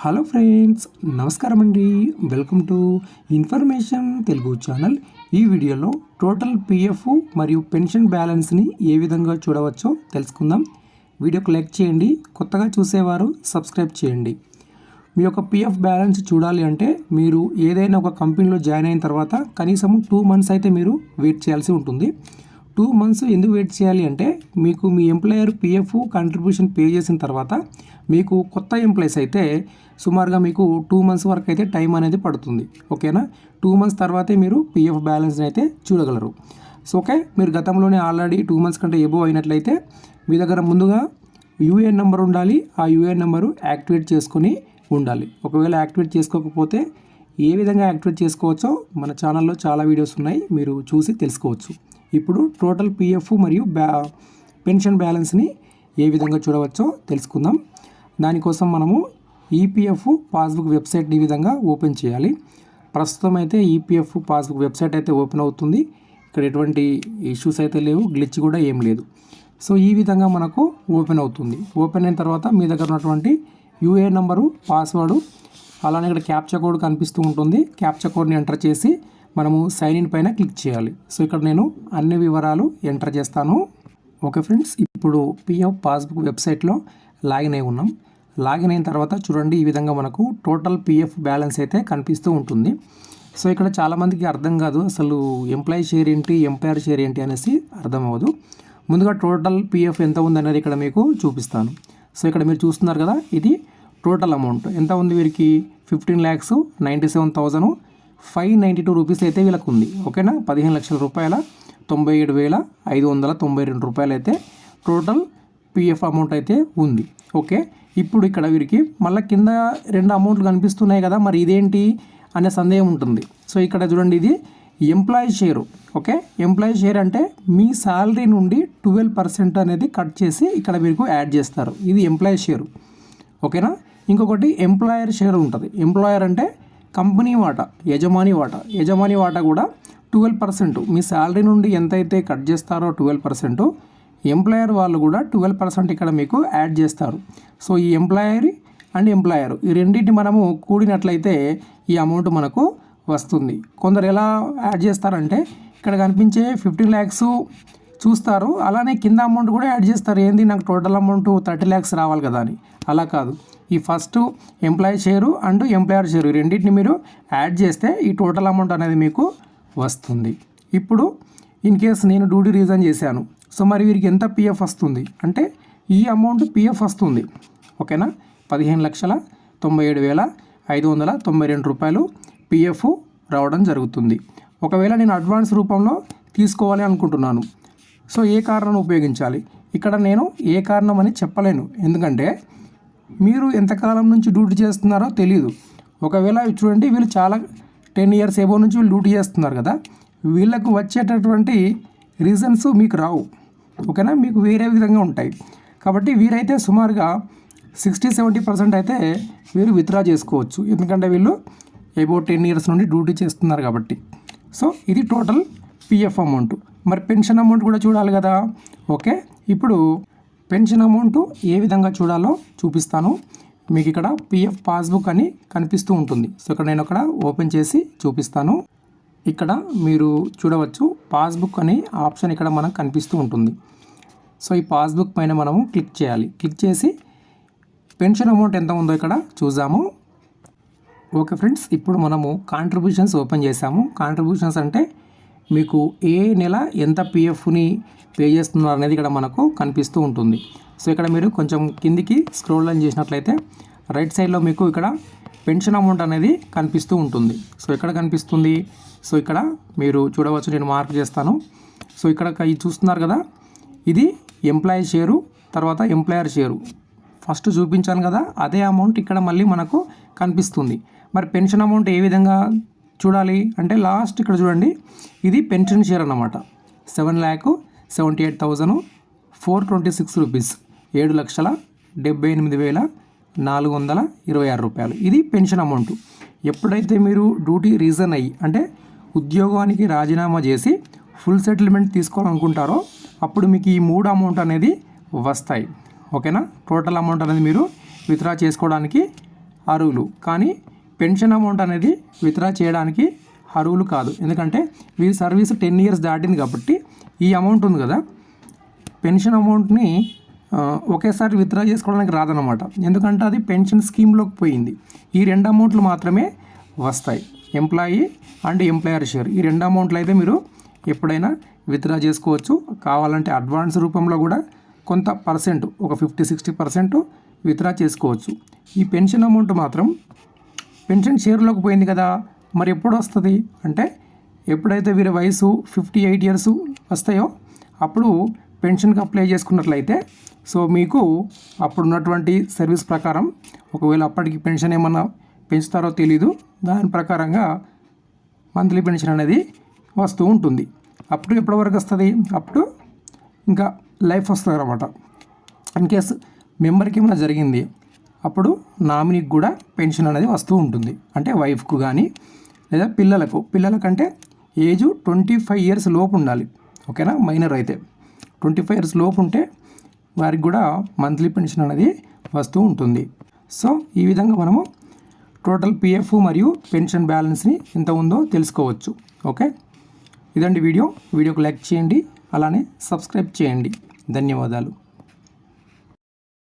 Hello friends, నమస్కారం అండి. Welcome to information Telugu channel. ఈ వీడియోలో టోటల్ పిఎఫ్ మరియు పెన్షన్ బ్యాలెన్స్ని ఏ విధంగా చూడవచ్చో తెలుసుకుందాం. వీడియోకి లైక్ చేయండి, కొత్తగా చూసేవారు సబ్స్క్రైబ్ చేయండి. మీ యొక్క పిఎఫ్ బ్యాలెన్స్ చూడాలి అంటే మీరు ఏదైనా ఒక కంపెనీలో జాయిన్ అయిన తర్వాత కనీసం 2 months అయితే మీరు వెయిట్ చేయాల్సి ఉంటుంది. 2 months ఎందుకు వెయిట్ చేయాలి అంటే మీకు మీ ఎంప్లాయర్ పిఎఫ్ కాంట్రిబ్యూషన్ పే చేసిన తర్వాత మీకు కొత్త ఎంప్లాయీస్ అయితే సుమారుగా మీకు 2 months వరకు అయితే టైం అనేది పడుతుంది. ఓకేనా, 2 months తర్వాతే మీరు పిఎఫ్ బ్యాలెన్స్ని అయితే చూడగలరు. సో ఓకే, మీరు గతంలోనే ఆల్రెడీ 2 months కంటే ఎబోవ్ అయినట్లయితే మీ దగ్గర ముందుగా యూఏఎన్ నెంబర్ ఉండాలి. ఆ యూఏఎన్ నెంబరు యాక్టివేట్ చేసుకొని ఉండాలి. ఒకవేళ యాక్టివేట్ చేసుకోకపోతే ఏ విధంగా యాక్టివేట్ చేసుకోవచ్చో మన ఛానల్లో చాలా వీడియోస్ ఉన్నాయి, మీరు చూసి తెలుసుకోవచ్చు. ఇప్పుడు టోటల్ పిఎఫ్ మరియు పెన్షన్ బ్యాలెన్స్ని ఏ విధంగా చూడవచ్చో తెలుసుకుందాం. దానికోసం మనము ఈపీఎఫ్ పాస్బుక్ వెబ్సైట్ని ఈ విధంగా ఓపెన్ చేయాలి. ప్రస్తుతం అయితే ఈపీఎఫ్ పాస్బుక్ వెబ్సైట్ అయితే ఓపెన్ అవుతుంది. ఇక్కడ ఎటువంటి ఇష్యూస్ అయితే లేవు, గ్లిచ్ కూడా ఏం లేదు. సో ఈ విధంగా మనకు ఓపెన్ అవుతుంది. ఓపెన్ అయిన తర్వాత మీ దగ్గర ఉన్నటువంటి యూఏఎన్ నెంబరు, పాస్వర్డు, అలానే ఇక్కడ క్యాప్చా కోడ్ కనిపిస్తూ ఉంటుంది. క్యాప్చా కోడ్ని ఎంటర్ చేసి మనము సైన్ ఇన్ పైన క్లిక్ చేయాలి. సో ఇక్కడ నేను అన్ని వివరాలు ఎంటర్ చేస్తాను. ఓకే ఫ్రెండ్స్, ఇప్పుడు పిఎఫ్ పాస్బుక్ వెబ్సైట్లో లాగిన్ అయి ఉన్నాం. లాగిన్ అయిన తర్వాత చూడండి, ఈ విధంగా మనకు టోటల్ పిఎఫ్ బ్యాలెన్స్ అయితే కనిపిస్తూ ఉంటుంది. సో ఇక్కడ చాలామందికి అర్థం కాదు, అసలు ఎంప్లాయీ షేర్ ఏంటి, ఎంప్లాయర్ షేర్ ఏంటి అనేసి అర్థం అవ్వదు. ముందుగా టోటల్ పిఎఫ్ ఎంత ఉంది అనేది ఇక్కడ మీకు చూపిస్తాను. సో ఇక్కడ మీరు చూస్తున్నారు కదా, ఇది టోటల్ అమౌంట్ ఎంత ఉంది వీరికి 15,97,592 రూపీస్ అయితే వీళ్ళకు ఉంది. ఓకేనా, 15 లక్షల రూపాయల 97,592 రూపాయలు అయితే టోటల్ పిఎఫ్ అమౌంట్ అయితే ఉంది. ఓకే, ఇప్పుడు ఇక్కడ వీరికి మళ్ళీ కింద 2 అమౌంట్లు కనిపిస్తున్నాయి కదా, మరి ఇదేంటి అనే సందేహం ఉంటుంది. సో ఇక్కడ చూడండి, ఇది employee share. Okay, employee share అంటే మీ శాలరీ నుండి 12% అనేది కట్ చేసి ఇక్కడ మీకు యాడ్ చేస్తారు. ఇది ఎంప్లాయీ షేరు. ఓకేనా, ఇంకొకటి ఎంప్లాయర్ షేర్ ఉంటుంది. ఎంప్లాయర్ అంటే కంపెనీ వాటా, యజమాని వాటా. యజమాని వాటా కూడా 12%. మీ శాలరీ నుండి ఎంతైతే కట్ చేస్తారో 12%, ఎంప్లాయర్ వాళ్ళు కూడా 12% ఇక్కడ మీకు యాడ్ చేస్తారు. సో ఈ ఎంప్లాయర్ అండ్ ఎంప్లాయర్ ఈ రెండింటిని మనము కూడినట్లయితే ఈ అమౌంట్ మనకు వస్తుంది. కొందరు ఎలా యాడ్ చేస్తారంటే ఇక్కడ కనిపించే 15 lakhs చూస్తారు, అలానే కింద అమౌంట్ కూడా యాడ్ చేస్తారు. ఏంది, నాకు టోటల్ అమౌంట్ 30 lakhs రావాలి కదా అని. అలా కాదు, ఈ first employee share and employer share ఈ రెండింటిని మీరు యాడ్ చేస్తే ఈ టోటల్ అమౌంట్ అనేది మీకు వస్తుంది. ఇప్పుడు ఇన్ కేస్ నేను డ్యూటీ రిజైన్ చేశాను, సో మరి వీరికి ఎంత పిఎఫ్ వస్తుంది అంటే ఈ అమౌంట్ పిఎఫ్ వస్తుంది. ఓకేనా, 15,97,592 రూపాయలు పిఎఫ్ రావడం జరుగుతుంది. ఒకవేళ నేను అడ్వాన్స్ రూపంలో తీసుకోవాలి అనుకుంటున్నాను, సో ఏ కారణం ఉపయోగించాలి? ఇక్కడ నేను ఏ కారణం అని చెప్పలేను, ఎందుకంటే మీరు ఎంతకాలం నుంచి డ్యూటీ చేస్తున్నారో తెలియదు. ఒకవేళ చూడండి, వీళ్ళు చాలా 10 years ఎబో నుంచి వీళ్ళు డ్యూటీ చేస్తున్నారు కదా, వీళ్ళకు వచ్చేటటువంటి రీజన్స్ మీకు రావు. ఓకేనా, మీకు వేరే విధంగా ఉంటాయి. కాబట్టి వీరైతే సుమారుగా 60-70% అయితే వీరు విత్డ్రా చేసుకోవచ్చు, ఎందుకంటే వీళ్ళు ఎబో 10 years నుండి డ్యూటీ చేస్తున్నారు కాబట్టి. సో ఇది టోటల్ పిఎఫ్ అమౌంట్. మరి పెన్షన్ అమౌంట్ కూడా చూడాలి కదా. ఓకే, ఇప్పుడు పెన్షన్ అమౌంట్ ఏ విధంగా చూడాలో చూపిస్తాను మీకు. ఇక్కడ పిఎఫ్ పాస్బుక్ అని కనిపిస్తూ ఉంటుంది. సో ఇక్కడ నేను అక్కడ ఓపెన్ చేసి చూపిస్తాను. ఇక్కడ మీరు చూడవచ్చు, పాస్బుక్ అనే ఆప్షన్ ఇక్కడ మనకు కనిపిస్తూ ఉంటుంది. సో ఈ పాస్బుక్ పైన మనము క్లిక్ చేయాలి. క్లిక్ చేసి పెన్షన్ అమౌంట్ ఎంత ఉందో ఇక్కడ చూద్దాము. ఓకే ఫ్రెండ్స్, ఇప్పుడు మనము కాంట్రిబ్యూషన్స్ ఓపెన్ చేసాము. కాంట్రిబ్యూషన్స్ అంటే మీకు ఏ నెల ఎంత పిఎఫ్ని పే చేస్తున్నారు అనేది ఇక్కడ మనకు కనిపిస్తూ ఉంటుంది. సో ఇక్కడ మీరు కొంచెం కిందికి స్క్రోల్ డౌన్ చేసినట్లయితే రైట్ సైడ్లో మీకు ఇక్కడ పెన్షన్ అమౌంట్ అనేది కనిపిస్తూ ఉంటుంది. సో ఎక్కడ కనిపిస్తుంది? సో ఇక్కడ మీరు చూడవచ్చు, నేను మార్క్ చేస్తాను. సో ఇక్కడ ఇది చూస్తున్నారు కదా, ఇది ఎంప్లాయీ షేరు, తర్వాత ఎంప్లాయర్ షేరు. ఫస్ట్ చూపించాను కదా, అదే అమౌంట్ ఇక్కడ మళ్ళీ మనకు కనిపిస్తుంది. మరి పెన్షన్ అమౌంట్ ఏ విధంగా చూడాలి అంటే లాస్ట్ ఇక్కడ చూడండి, ఇది పెన్షన్ షేర్ అన్నమాట. 7,78,426 రూపీస్, 7,78,426 రూపాయలు. ఇది పెన్షన్ అమౌంట్. ఎప్పుడైతే మీరు డ్యూటీ రీజన్ అయ్యి అంటే ఉద్యోగానికి రాజీనామా చేసి ఫుల్ సెటిల్మెంట్ తీసుకోవాలనుకుంటారో అప్పుడు మీకు ఈ 3 అమౌంట్ అనేది వస్తాయి. ఓకేనా, టోటల్ అమౌంట్ అనేది మీరు విత్డ్రా చేసుకోవడానికి అర్హులు, కానీ పెన్షన్ అమౌంట్ అనేది విత్డ్రా చేయడానికి అర్హులు కాదు. ఎందుకంటే వీరి సర్వీస్ 10 ఇయర్స్ దాటింది కాబట్టి ఈ అమౌంట్ ఉంది కదా, పెన్షన్ అమౌంట్ని ఒకేసారి విత్డ్రా చేసుకోవడానికి రాదన్నమాట. ఎందుకంటే అది పెన్షన్ స్కీమ్లోకి పోయింది. ఈ 2 అమౌంట్లు మాత్రమే వస్తాయి, ఎంప్లాయీ అండ్ ఎంప్లాయర్ షేర్. ఈ 2 అమౌంట్లు అయితే మీరు ఎప్పుడైనా విత్డ్రా చేసుకోవచ్చు. కావాలంటే అడ్వాన్స్ రూపంలో కూడా కొంత పర్సెంట్, ఒక 50-60% విత్డ్రా చేసుకోవచ్చు. ఈ పెన్షన్ అమౌంట్ మాత్రం పెన్షన్ షేర్లోకి పోయింది కదా, మరి ఎప్పుడు వస్తుంది అంటే ఎప్పుడైతే వీరి వయసు 58 ఇయర్స్ వస్తాయో అప్పుడు పెన్షన్కి అప్లై చేసుకున్నట్లయితే, సో మీకు అప్పుడున్నటువంటి సర్వీస్ ప్రకారం, ఒకవేళ అప్పటికి పెన్షన్ ఏమన్నా పెంచుతారో తెలీదు, దాని ప్రకారంగా మంత్లీ పెన్షన్ అనేది వస్తూ ఉంటుంది. అప్పుడు ఎప్పటి వరకు వస్తుంది, అప్పుడు ఇంకా లైఫ్ వస్తుంది అన్నమాట. ఇన్ కేస్ మెంబర్కి ఏమైనా జరిగింది అప్పుడు నామినీకి కూడా పెన్షన్ అనేది వస్తూ ఉంటుంది. అంటే వైఫ్కు కానీ లేదా పిల్లలకంటే ఏజ్ 25 ఇయర్స్ లోపు ఉండాలి, ఓకేనా. మైనర్ అయితే 25 ఇయర్స్ లోపు ఉంటే వారికి కూడా మంత్లీ పెన్షన్ అనేది వస్తూ ఉంటుంది. సో ఈ విధంగా మనము టోటల్ పిఎఫ్ మరియు పెన్షన్ బ్యాలెన్స్ని ఎంత ఉందో తెలుసుకోవచ్చు. ఓకే, ఇదండి వీడియోకి లైక్ చేయండి, అలానే సబ్స్క్రైబ్ చేయండి. ధన్యవాదాలు.